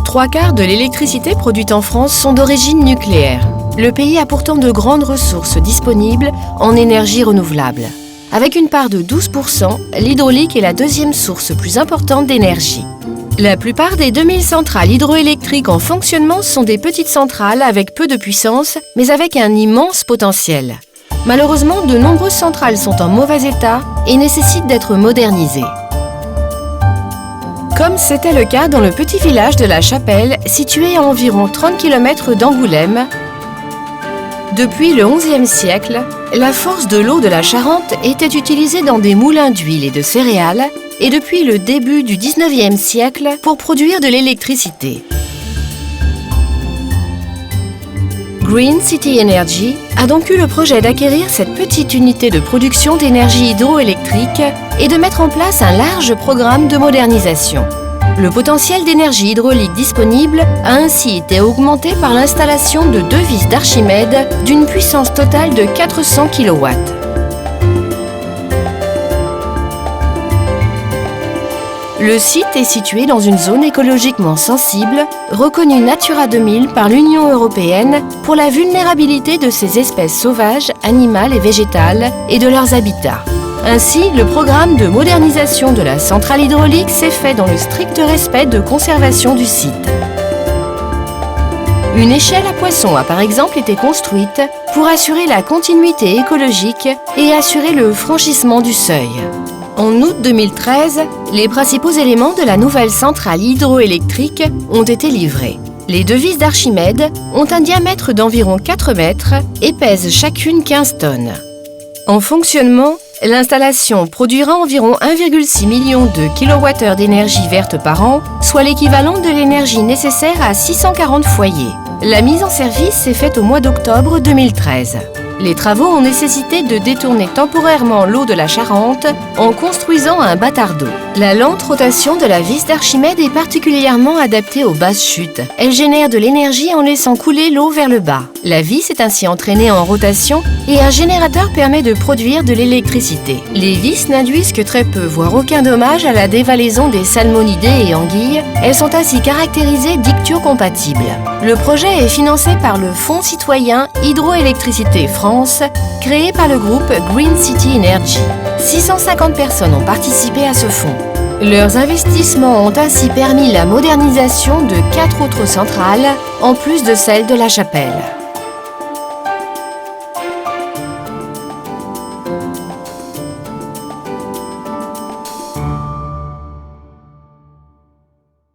Trois quarts de l'électricité produite en France sont d'origine nucléaire. Le pays a pourtant de grandes ressources disponibles en énergie renouvelable. Avec une part de 12%, l'hydraulique est la deuxième source plus importante d'énergie. La plupart des 2000 centrales hydroélectriques en fonctionnement sont des petites centrales avec peu de puissance, mais avec un immense potentiel. Malheureusement, de nombreuses centrales sont en mauvais état et nécessitent d'être modernisées. Comme c'était le cas dans le petit village de La Chapelle, situé à environ 30 km d'Angoulême. Depuis le XIe siècle, la force de l'eau de la Charente était utilisée dans des moulins d'huile et de céréales, et depuis le début du XIXe siècle pour produire de l'électricité. Green City Energy a donc eu le projet d'acquérir cette petite unité de production d'énergie hydroélectrique et de mettre en place un large programme de modernisation. Le potentiel d'énergie hydraulique disponible a ainsi été augmenté par l'installation de 2 vis d'Archimède d'une puissance totale de 400 kW. Le site est situé dans une zone écologiquement sensible, reconnue Natura 2000 par l'Union européenne pour la vulnérabilité de ses espèces sauvages, animales et végétales et de leurs habitats. Ainsi, le programme de modernisation de la centrale hydraulique s'est fait dans le strict respect de conservation du site. Une échelle à poissons a par exemple été construite pour assurer la continuité écologique et assurer le franchissement du seuil. En août 2013, les principaux éléments de la nouvelle centrale hydroélectrique ont été livrés. Les 2 vis d'Archimède ont un diamètre d'environ 4 mètres et pèsent chacune 15 tonnes. En fonctionnement, l'installation produira environ 1,6 million de kWh d'énergie verte par an, soit l'équivalent de l'énergie nécessaire à 640 foyers. La mise en service s'est faite au mois d'octobre 2013. Les travaux ont nécessité de détourner temporairement l'eau de la Charente en construisant un bâtard d'eau. La lente rotation de la vis d'Archimède est particulièrement adaptée aux basses chutes. Elle génère de l'énergie en laissant couler l'eau vers le bas. La vis est ainsi entraînée en rotation et un générateur permet de produire de l'électricité. Les vis n'induisent que très peu, voire aucun dommage à la dévalaison des salmonidés et anguilles. Elles sont ainsi caractérisées d'ictiocompatibles. Le projet est financé par le Fonds citoyen Hydroélectricité France, créé par le groupe Green City Energy. 650 personnes ont participé à ce fonds. Leurs investissements ont ainsi permis la modernisation de 4 autres centrales, en plus de celle de La Chapelle.